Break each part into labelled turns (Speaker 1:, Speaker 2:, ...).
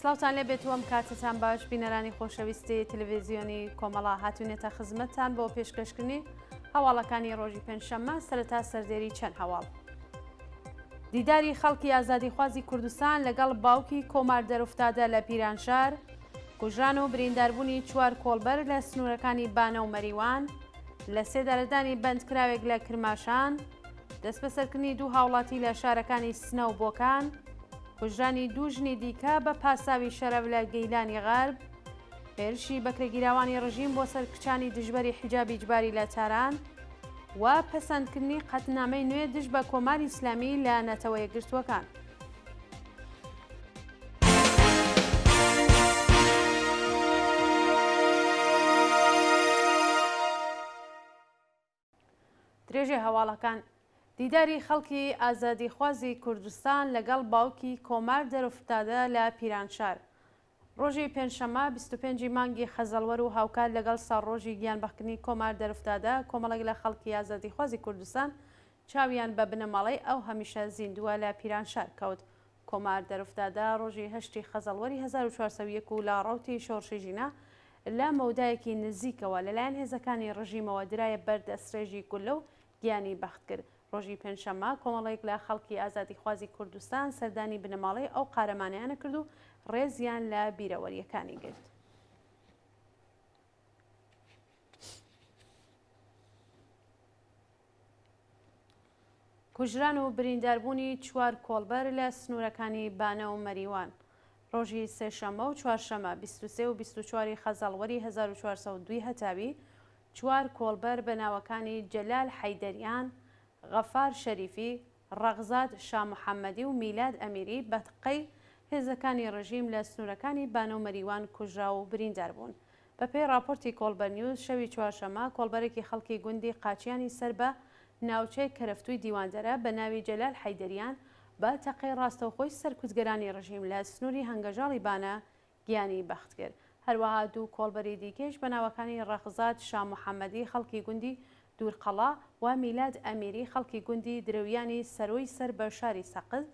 Speaker 1: سلااوتان لێ بێت وەم کاتتان باش بینەرانی خۆشەویستی تەلەڤیزیۆنی کۆمەڵا هاتوونێتە خزمەتتان بۆ پێشکەشکردنی هەواڵەکانی ڕۆژی پێنجشەممە سەرەتا سەردێری چەند هەواڵ. دیداری خەڵکی ئازادیخوازی کوردستان لەگەڵ باوکی کۆمار دەرفتادە لە پیرانشار، کوژران و برینداربوونی چوار کۆڵبەر لە سنوورەکانی بانە و مەریوان، لە سێدارەدانی بەندکراوێک لە کرماشان، دەست بەسەرکردنی دوو هاوڵاتی لە شارەکانی سنە و بۆکان، کوژرانی دوو ژنی دیکە بە پاساوی شەرەف لە گەیلانی غەرب، هێرشی بەکرێگیراوانی ڕژیم بۆ سەر کچانی دژبەری حیجابی جباری لە تاران و پەسەندکردنی قەتنامەی نوێ دژ بە کۆماری ئیسلامی لە نەتەوە یەکگرتووەکان. درێژێ هەواڵەکان دیداری خەڵکی ئازادیخوازی کوردستان لەگەڵ باوکی کۆمار دەرفتادە لە پیرانشار. ڕۆژی پێنجشەممە 25 مانگی خەزەڵوەر و هاوکات لەگەڵ ساڕۆژی گیانبەخکردنی کۆمار دەرفتادە کۆمەڵێک لە خەڵکی ئازادیخوازی کوردستان چاویان بە بنەماڵەی ئەو هەمیشە زیندووە لە پیرانشار کەوت. کۆمار دەرفتادە ڕۆژی 8 خەزەڵوەری 1401 و لە ڕەوتی شۆڕشی ژینە لە مەودایەکی نزیکەوە لەلایەن هێزەکانی ڕژیمەوە درایە بەردەستڕێژی گولە و گیانی بەخت کرد. ڕۆژی پێنجشەممە کۆمەڵێک لە خەڵکی ئازادیخوازی کوردستان سەردانی بنەماڵەی ئەو قارەمانیانە کرد و ڕێزیان لە بیرەوەریەکانی گرت. کوژران و برینداربوونی چوار کۆڵبەر لە سنوورەکانی بانە و مەریوان. ڕۆژی سێشەممە و چوارشەمە 23 و 24 خەزەڵوەری 1402 هەتاوی چوار کۆڵبەر بە ناوەکانی جەلال حەیدەریان، غەفار شەریفی، ڕەغزاد شامحەممەدی و میلاد ئەمیری بە تقەی هێزەکانی ڕژیم لە سنوورەکانی بانە و مەریوان کوژرا و بریندار بوون. بەپێی راپۆرتی کۆڵبەر نیوز شەوی چوارشەممە کۆڵبەرێکی خەڵکی گوندی قاچیانی سەر بە ناوچەی کەرەفتووی دیواندەرە بە ناوی جەلال حەیدەریان بە تەقەی ڕاستەوخۆی سەرکوتگەرانی ڕژیم لە سنووری هەنگەژاڵی بانە گیانی بەخت کرد. هەروەها دوو کۆڵبەری دیکەش بە ناوەکانی ڕەغزاد شامحەممەدی خەڵکی گوندی دوورقەڵا و میلاد ئەمیری خەڵکی گوندی درەویانی سەرۆی سەر بە شاری سەقز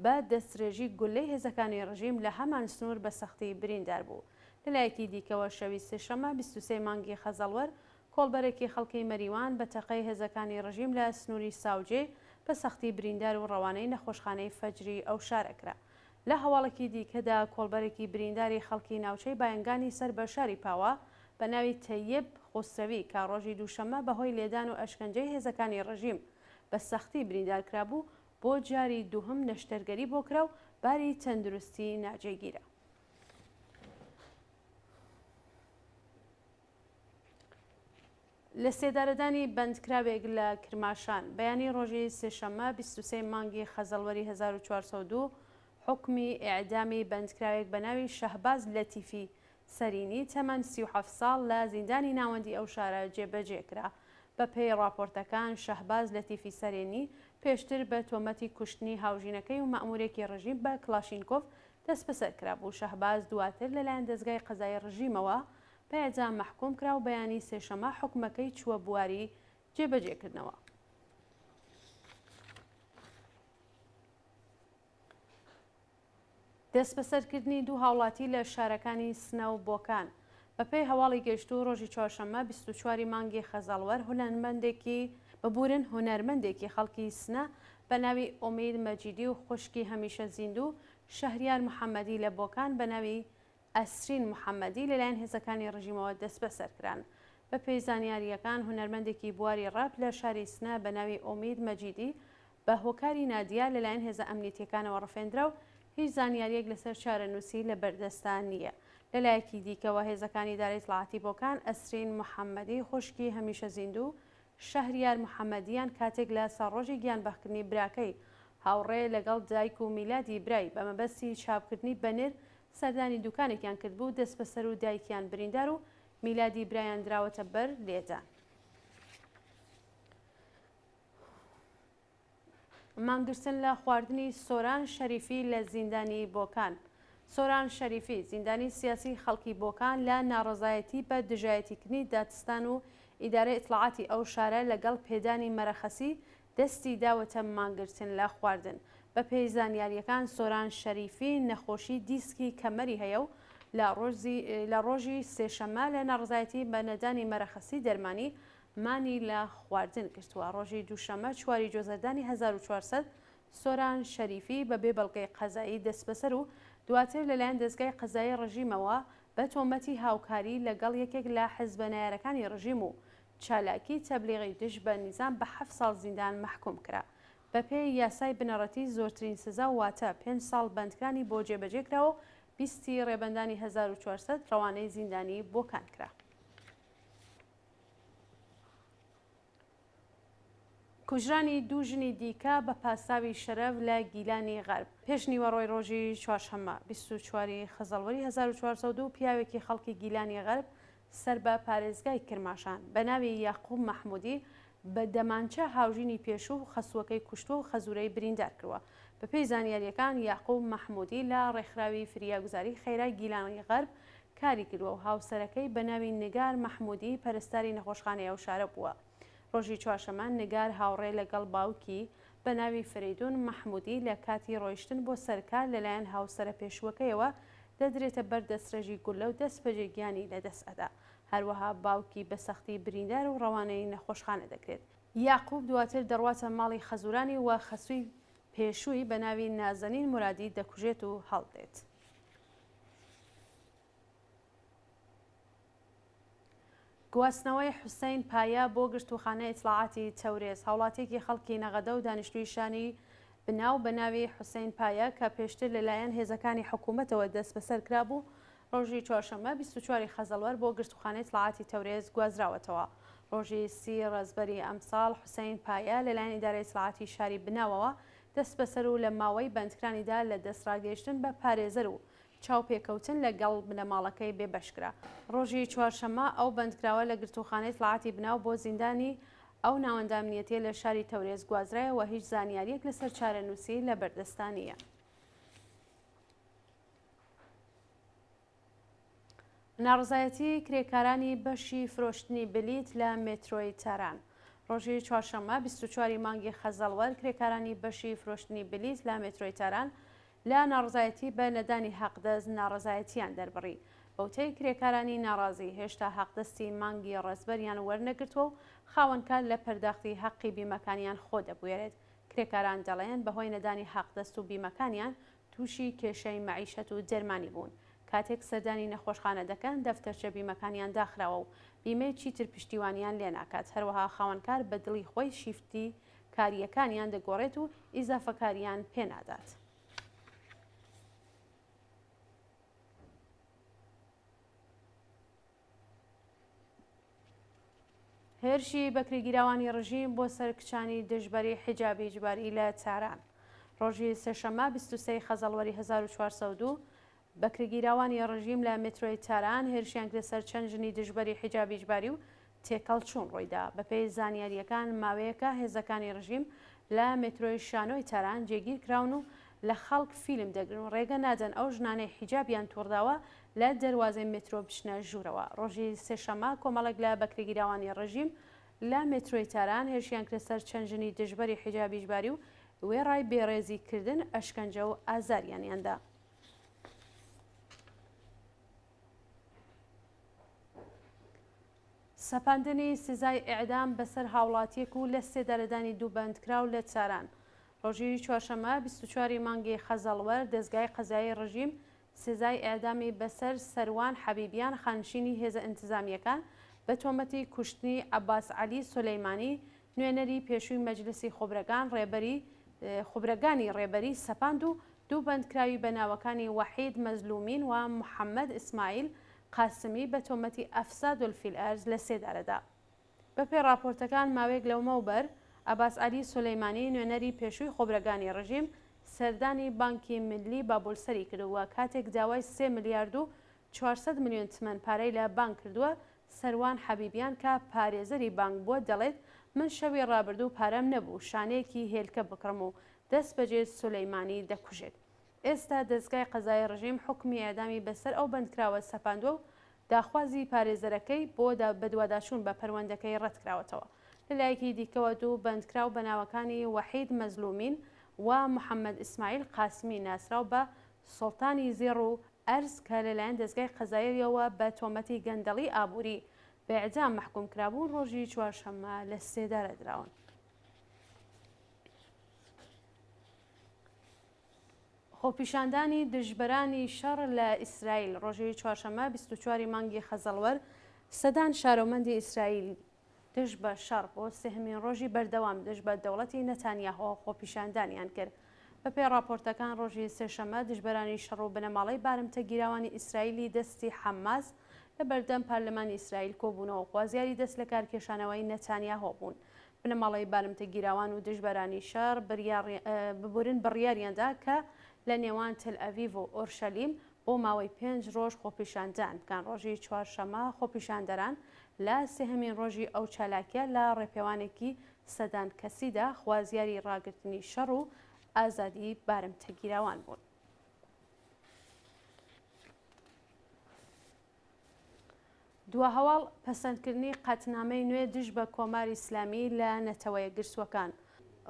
Speaker 1: بە دەسترێژی گولەی هێزەکانی ڕژیم لە هەمان سنوور بە سەختی بریندار بوو. لەلایەکی دیکەوە شەوی سێشەممە 23 مانگی خەزەڵوەر کۆڵبەرێکی خەڵکی مەریوان بە تەقەی هێزەکانی ڕژیم لە سنووری ساوجێ بە سەختی بریندار و ڕەوانەی نەخۆشخانەی فەجری ئەو شارەکرا. لە هەواڵێکی دیکەدا کۆڵبەرێکی برینداری خەڵکی ناوچەی بایەنگانی سەر بە شاری پاوە بە ناوی تەیب خۆسرەوی کە ڕۆژی دووشەممە بەهۆی لێدان و ئەشکەنجەی هێزەکانی ڕژیم بە سەختی بریندارکرا بوو بۆ جاری دووهم نەشتەرگەری بۆکرا و باری تەندروستی ناجێگیرە. لە سێدارەدانی بەندکراوێک لە کرماشان بەیانی ڕۆژی سێشەممە 23 مانگی خەزەڵوەری 1402 حکمی ئیعدامی بەندکراوێک بە ناوی شەهباز لەتیفی سەرینی تەمەن 37 ساڵ لە زیندانی ناوەندی ئەو شارە جێبەجێکرا. بەپێی راپۆرتەکان شەهباز لەتیفی سەرێنی پێشتر بە تۆمەتی کوشتنی هاوژینەکەی و مەئمورێکی ڕژیم بە کلاشینکۆف دەست بەسەر کرا بوو. شەهباز دواتر لەلایەن دەستگای قەزای ڕژیمەوە بە ئێعدام مەحکوم کرا و بەیانی سێشەممە حکومەکەی چووە بواری جێبەجێکردنەوە. دەست بەسەرکردنی دوو هاوڵاتی لە شارەکانی سنە و بۆکان. بەپێی هەواڵی گەشتوو ڕۆژی چوارشەممە 24 مانگی خەزەڵوەر ببورن هونەرمەندێکی خەڵکی سنە بە ناوی ئۆمید مەجیدی و خوشکی هەمیشە زیندوو شەهریار محەممەدی لە بۆکان بە ناوی ئەسرین محەممەدی لەلایەن هێزەکانی ڕژیمەوە دەست بەسەرکران. بە پێی زانیاریەکان هونەرمەندێکی بواری ڕاپ لە شاری سنە بە ناوی ئۆمید مەجیدی بە هۆکاری نادیا لەلایەن هێزە ئەمنیەتیەکانەوە ڕفێندرا و هیچ زانیاریەک لەسەر چارەنووسی لە بەردەستان نییە. لەلایەکی دیکەوە هێزەکانی دارایی دڵاتی بۆکان ئەسرین محەممەدی خوشکی هەمیشە زیندوو شەهریار محەممەدیان کاتێک لە ساڕۆژی گیانبەخکردنی براکەی هاوڕێ لەگەڵ دایک و میلادی برای بە مەبەستی چاپکردنی بەنر سەردانی دوکانێکیان کرد بوو دەست بەسەر و دایکیان بریندار و میلادی برایان دراوەتە بەر لێدان. مانگرتن لە خواردنی سۆران شەریفی لە زیندانی بۆکان. سۆران شەریفی زیندانی سیاسی خەڵکی بۆکان لە ناڕەزایەتی بە دژایەتیکردنی دادستان و ئیدارەی ئیتلاعاتی ئەو شارە لەگەڵ پێدانی مەرەخەسی دەستی داوەتە مانگرتن لە خواردن. بەپێی زانیاریەکان سۆران شەریفی نەخۆشی دیسکی کەمەری هەیە و لە ڕۆژی سێشەمە لە ناڕزایەتی بە نەدانی مەرەخەسی دەرمانی مانی لە خواردن کردووە. ڕۆژی دووشەمە 4 جۆزەردانی 1400 سۆران شەریفی بەبێ بەڵگەی قەزایی دەست بەسەر و دواتر لەلایەن دەستگای قەزایی ڕژیمەوە بە تۆمەتی هاوکاری لەگەڵ یەکێک لە حیزبە نایارەکانی ڕژیم و چالاکی تەبلیغی دژ بە نیزام بە 7 ساڵ زیندان محکوم کرا. بەپێی یاسای بنەڕەتی زۆرترین سزا واتە 5 ساڵ بەندکرانی بۆ جێبەجێکراوە و 20 ڕێبەندانی 1400 ڕەوانەی زیندانی بۆکان کرا. کوژرانی دوو ژنی دیکە بە پاساوی شەرەف لە گیلانی غەرب. پێش نیوەڕۆی ڕۆژی چوارشەممە 24 خەزەڵوەری 1402 پیاوێکی خەڵکی گیلانی غەرب سەر بە پارێزگای کرماشان بە ناوی یاقوب مەحموودی بە دەمانچە هاوژینی پێشوو خەسووەکەی کوشتووە و خەزورەی بریندار کردووە. بەپێی زانیاریەکان یاقوب مەحموودی لە ڕێکخراوی فریاگوزاری خێرای گیلانی غەرب کاری کردووە و هاوسەرەکەی بە ناوی نگار مەحموودی پەرستاری نەخۆشخانەی ئەو شارە بووە. ڕۆژی چوارشەمە نگار هاوڕێ لەگەڵ باوکی بە ناوی فریدون مەحموودی لە کاتی ڕۆیشتن بۆ سەرکار لەلایەن هاوسەرە پێشوەکەیەوە دەدرێتە بەر دەستڕێژی گولە و دەست بەجێگیانی لەدەست ئەدا. هەروەها باوکی بە سەختی بریندار و ڕەوانەی نەخۆشخانە دەکرێت. یاقوب دواتر دەڕواتە ماڵی خەزورانی و خەسووی پێشووی بە ناوی نازەنین مرادی دەکوژێت و هەڵدێت. گواستنەوەی حوسەین پایە بۆ گرتوخانەی ئیتلاعاتی تەورێز. هاوڵاتێکی خەڵکی نەغەدە و دانیشتووی شانی بناو بە ناوی حوسەین پایە کە پێشتر لەلایەن هێزەکانی حکوومەتەوە دەست بەسەر کرابوو ڕۆژی چوارشەممە 24 خەزەڵوەر بۆ گرتوخانەی ئیتلاعاتی تەورێز گوازراوەتەوە. ڕۆژی 30 ڕەزبەری ئەمساڵ حوسەین پایە لەلایەن ئیدارەی ئیتلاعاتی شاری بناوەوە دەست بەسەر و لە ماوەی بەندکرانیدا لە دەستڕاگەیشتن بە پارێزەر و چاوپێکەوتن لەگەڵ بنەماڵەکەی بێبەشکرا. ڕۆژی چوارشەممە ئەو بەندکراوە لە گرتوخانەی ئیتلاعاتی بناو بۆ زیندانی ئەو ناوەندە ئەمنیەتیە لە شاری تەورێز گوازرایەوە هیچ زانیاریەک لەسەر چارەنووسی لە بەردەستانیە. ناڕزایەتی کرێکارانی بەشی فرۆشتنی بلیت لە مێترۆی تاران. ڕۆژی چوارشەممە 24 مانگی خەزەڵوەر کرێکارانی بەشی فرۆشتنی بلیت لە مێترۆی تاران لە ناڕزایەتی بە نەدانی حەقدەست ناڕزایەتیان دەربڕی. بەوتەی کرێکارانی ناڕازی هێشتا حەقدەستی مانگی ڕێزبەریان وەرنەگرتووە و خاوەنکار لە پەرداختی حەقی بیمەکانیان خۆ دەبوێرێت. کرێکاران دەڵێن بەهۆی نەدانی حەقدەست و بیمەکانیان تووشی کێشەی مەعیشەت و دەرمانی بوون. کاتێک سەردانی نەخۆشخانە دەکەن دەفتەرچە بیمەکانیان داخراوە و بیمەی چیتر پشتیوانیان لێ ناکات. هەروەها خاوەنکار بە دڵی خۆی شیفتی کاریەکانیان دەگۆڕێت و ئیزافەکاریان پێنادات. هێرشی بەکرێگیراوانی ڕژیم بۆ سەرکچانی دژبەری حیجابی ئیجباری لە تاران. ڕۆژی سێشەممە 23 خەزەڵوەری 1402 بەکرێگیراوانی ڕژیم لە مێترۆی تاران هێرشیان کرد سەر چەند ژنی دژبەری حیجابی ئیجباری و تێکەڵ چوون ڕوویدا. بەپێی زانیاریەکان ماوەیەکە هێزەکانی ڕژیم لە مێترۆی شانۆی تاران جێگیر کراون و لە خەڵک فیلم دەگرن و ڕێگە نادەن ئەو ژنانەی حیجابیان تووڕداوە لە دەواازەی مترۆ بچنە ژوورەوە. ڕۆژی سێشەممە کۆمەڵێک لە بەکرێگیراوانی ڕژیم لە مێترۆی تاران هێرشیان کرد سەر چەند ژنی دژبەری حیجابی ئیجباری و وێڕای بێڕێزیکردن ئەشکەنجە و ئازاریانیاندا. سەپاندنی سزای ئیعدام بەسەر هاوڵاتیەک و لە سێدارەدانی دوو بەندکراو لە تاران. ڕۆژی چوارشەممە 24 مانگی خەزەڵوەر دەستگای قەزایی ڕژیم سزای ئیعدامی بەسەر سەروان حەبیبیان خانشینی هێزە ئینتزامیەکان بە تۆمەتی کوشتنی عەباس عەلی سولەیمانی نوێنەری پێشووی مەجلسی خوبرەگانی ڕێبەری سەپاند و دوو بەندکراوی بەناوەکانی وەحید مەزلومین و محەممەد ئیسماعیل قاسمی بە تۆمەتی ئەفساد الفیلئەرز لە سێدارەدا. بەپێی راپۆرتەکان ماوەیەک لەومەوبەر عەباس عەلی سولەیمانی نوێنەری پێشووی خۆبرەگانی ڕژیم سەردانی بانکی ملی بابولسەری کردووە. کاتێک داوای 3 ملیارد و 400 میلیۆن تمەن پارەی لە بانک کردووە، سەروان حەبیبیان کە پارێزەری بانک بووە دەڵێت من شەوی ڕابردوو پارەم نەبوو شانەیەکی هێلکە بکڕم و دەست بەجێ سولەیمانی دەکوژێت. ئێستا دەستگای قەزای ڕژیم حکمی ئیعدامی بەسەر ئەو بەندکراوە سەپاندووە و داخوازی پارێزەرەکەی بۆ بەدواداچوون بە پەروەندەکەی ڕەت کراوەتەوە. لەلایەکی دیکەوە دوو بەندکراو بەناوەکانی وەحید مەزلومین و محەممەد ئیسماعیل قاسمی ناسراو بە سڵتانی زێڕ و ئەرز کە لەلایەن دەستگای قەزایریەوە بە تۆمەتی گەندەڵی ئابووری بە ئیعدام محکوم کرابوون ڕۆژی چوارشەممە لە سێدارە دراون. خۆپیشاندانی دژبەرانی شەڕ لە ئیسرائیل ڕۆژی چوارشەممە 24 مانگی خەزەڵوەر سەدان شارۆمەندی ئیسرائیل دژ بە شەڕ بۆ سێهەمین ڕۆژی بەردەوام دژ بە دەوڵەتی نەتانیاهۆ خۆپیشاندانیان کرد. بەپێی راپۆرتەکان ڕۆژی سێشەممە دژبەرانی شەڕ و بنەماڵەی بارمتە گیراوانی ئیسرائیلی دەستی حەماس لە بەردەم پارلەمانی ئیسرائیل کۆبوونەوە خوازیاری دەست لە کارکێشانەوەی نەتانیاهۆ بوون. بنەماڵەی بارمتە گیراوان و دژبەرانی شەڕ ببورن بڕیاریاندا کە لە نێوان تل ئەڤیڤ و ئۆرشەلیم بۆ ماوەی 5 ڕۆژ خۆپیشاندان بکەن. ڕۆژی چوارشەممە خۆپیشاندەران لە سێهەمین ڕۆژی ئەو چالاکیە لە ڕێپێوانێکی سەدان کەسیدا خوازیاری ڕاگررتنی شەڕ و ئازادی بارمتەگیراوان بوون. دووە هەواڵ پەسەندکردنی قەتنامەی نوێ دژ بە کۆماری ئیسلامی لە نەتەوەیە گرتووەکان.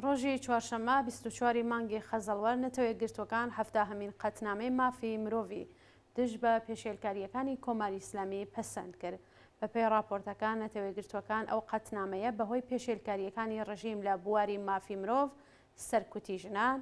Speaker 1: ڕۆژی چوارشەممە 24 مانگی خەزەڵوەر نەتەوەیە گرتوەکان هەمین قەتنامەی مافی مرۆڤی دژ بە پێشێلکاریەکانی کۆماری ئیسلامی پەسەند کرد. بەپێی راپۆرتەکان نەتەوەیە گرتوەکان ئەو قەتنامەیە بەهۆی پێشێلکاریەکانی ڕژیم لە بواری مافی مرۆڤ، سەرکوتی ژنان،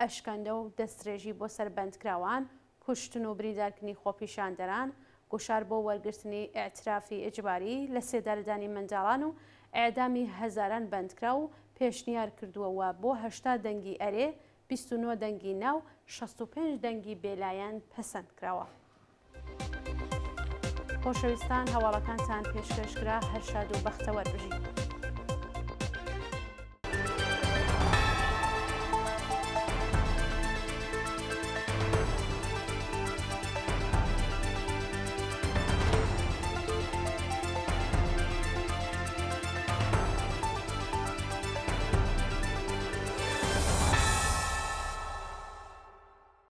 Speaker 1: ئەشکەندە و دەستدرێژی بۆ سەربەندکراوان، کوشتن و بریندارکردنی خۆپیشاندەران، گوشار بۆ وەرگرتنی ئێعترافی ئیجباری لە سێدارەدانی منداڵان و ئێعدامی هەزاران بەندکرا و پێشنیار کردووەوە بۆ 80 دەنگی ئەرێ، 29 دەنگی ناو، 65 دەنگی بێلایەن پەسەند کراوە. خۆشەویستان هەواڵەکانتان پێشکەشکرا هەر شاد و بەختەوەر بژین.